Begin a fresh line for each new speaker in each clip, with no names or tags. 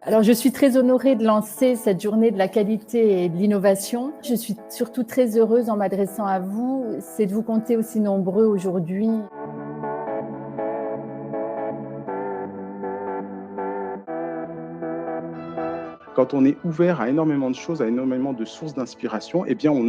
Alors, je suis très honorée de lancer cette journée de la qualité et de l'innovation. Je suis surtout très heureuse en m'adressant à vous, c'est de vous compter aussi nombreux aujourd'hui.
Quand on est ouvert à énormément de choses, à énormément de sources d'inspiration, eh bien on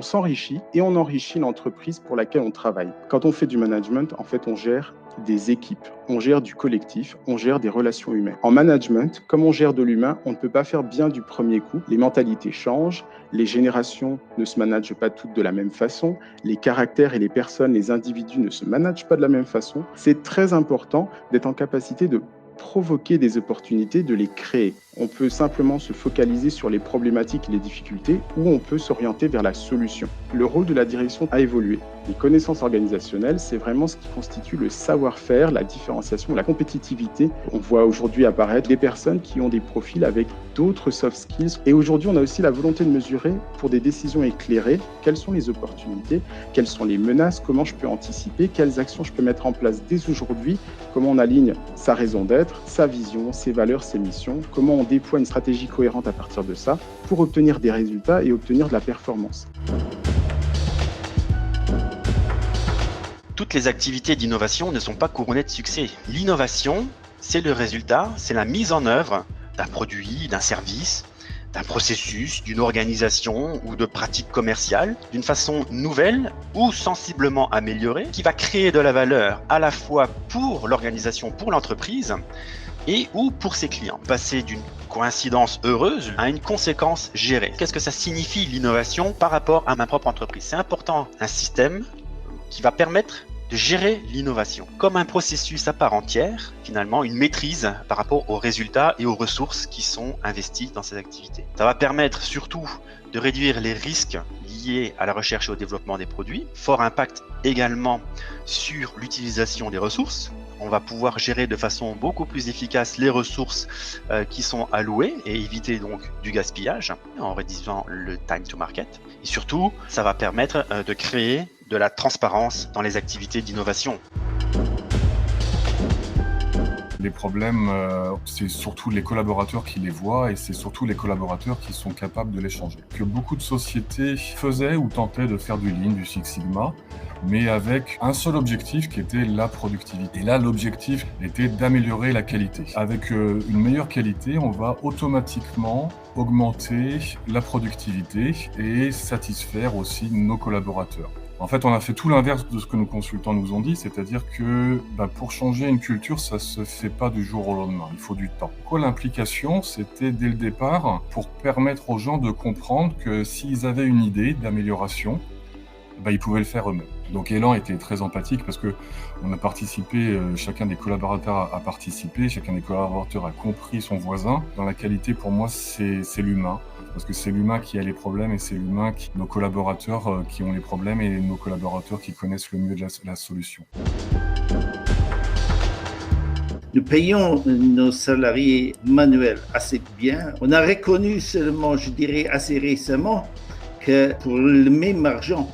s'enrichit et on enrichit l'entreprise pour laquelle on travaille. Quand on fait du management, en fait, on gère des équipes, on gère du collectif, on gère des relations humaines. En management, comme on gère de l'humain, on ne peut pas faire bien du premier coup. Les mentalités changent, les générations ne se managent pas toutes de la même façon, les caractères et les personnes, les individus ne se managent pas de la même façon. C'est très important d'être en capacité de provoquer des opportunités, de les créer. On peut simplement se focaliser sur les problématiques et les difficultés ou on peut s'orienter vers la solution. Le rôle de la direction a évolué. Les connaissances organisationnelles, c'est vraiment ce qui constitue le savoir-faire, la différenciation, la compétitivité. On voit aujourd'hui apparaître des personnes qui ont des profils avec d'autres soft skills. Et aujourd'hui, on a aussi la volonté de mesurer pour des décisions éclairées quelles sont les opportunités, quelles sont les menaces, comment je peux anticiper, quelles actions je peux mettre en place dès aujourd'hui, comment on aligne sa raison d'être, sa vision, ses valeurs, ses missions, comment on déploie une stratégie cohérente à partir de ça pour obtenir des résultats et obtenir de la performance.
Toutes les activités d'innovation ne sont pas couronnées de succès. L'innovation, c'est le résultat, c'est la mise en œuvre d'un produit, d'un service, d'un processus, d'une organisation ou de pratiques commerciales, d'une façon nouvelle ou sensiblement améliorée, qui va créer de la valeur à la fois pour l'organisation, pour l'entreprise, et ou pour ses clients. Passer d'une coïncidence heureuse à une conséquence gérée. Qu'est-ce que ça signifie l'innovation par rapport à ma propre entreprise? C'est important, un système qui va permettre de gérer l'innovation comme un processus à part entière, finalement une maîtrise par rapport aux résultats et aux ressources qui sont investies dans ces activités. Ça va permettre surtout de réduire les risques liés à la recherche et au développement des produits, fort impact également sur l'utilisation des ressources. On va pouvoir gérer de façon beaucoup plus efficace les ressources qui sont allouées et éviter donc du gaspillage en réduisant le time to market. Et surtout, ça va permettre de créer de la transparence dans les activités d'innovation.
Les problèmes, c'est surtout les collaborateurs qui les voient et c'est surtout les collaborateurs qui sont capables de les changer. Que beaucoup de sociétés faisaient ou tentaient de faire du Lean, du Six Sigma, mais avec un seul objectif qui était la productivité. Et là, l'objectif était d'améliorer la qualité. Avec une meilleure qualité, on va automatiquement augmenter la productivité et satisfaire aussi nos collaborateurs. En fait, on a fait tout l'inverse de ce que nos consultants nous ont dit, c'est-à-dire que pour changer une culture, ça se fait pas du jour au lendemain, il faut du temps. Quoi, l'implication, c'était dès le départ pour permettre aux gens de comprendre que s'ils avaient une idée d'amélioration, ils pouvaient le faire eux-mêmes. Donc Elan était très empathique parce que on a participé, chacun des collaborateurs a participé, chacun des collaborateurs a compris son voisin. Dans la qualité, pour moi, c'est l'humain. Parce que c'est l'humain qui a les problèmes et c'est l'humain nos collaborateurs qui ont les problèmes et nos collaborateurs qui connaissent le mieux la solution.
Nous payons nos salariés manuels assez bien. On a reconnu seulement, je dirais assez récemment, que pour le même argent,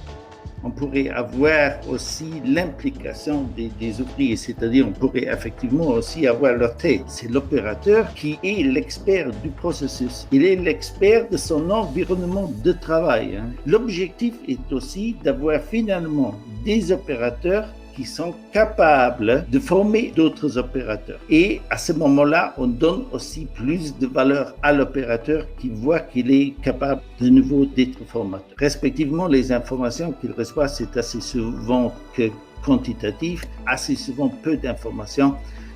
on pourrait avoir aussi l'implication des ouvriers, c'est-à-dire on pourrait effectivement aussi avoir leur tête. C'est l'opérateur qui est l'expert du processus. Il est l'expert de son environnement de travail. L'objectif est aussi d'avoir finalement des opérateurs qui sont capables de former d'autres opérateurs. Et à ce moment-là, on donne aussi plus de valeur à l'opérateur qui voit qu'il est capable de nouveau d'être formateur. Respectivement, les informations qu'il reçoit, c'est assez souvent que quantitatif, assez souvent peu d'informations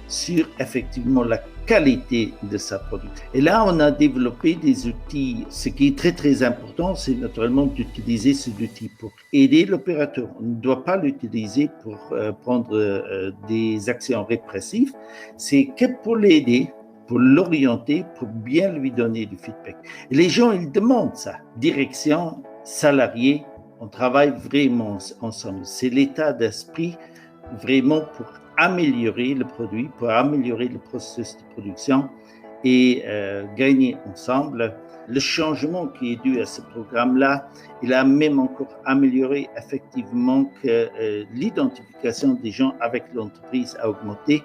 sur effectivement la qualité de sa production. Et là, on a développé des outils. Ce qui est très, très important, c'est naturellement d'utiliser ces outils pour aider l'opérateur. On ne doit pas l'utiliser pour prendre des actions répressives. C'est que pour l'aider, pour l'orienter, pour bien lui donner du feedback. Et les gens, ils demandent ça. Direction, salariés, on travaille vraiment ensemble. C'est l'état d'esprit vraiment pour améliorer le produit, pour améliorer le processus de production et gagner ensemble. Le changement qui est dû à ce programme-là, il a même encore amélioré effectivement que l'identification des gens avec l'entreprise a augmenté.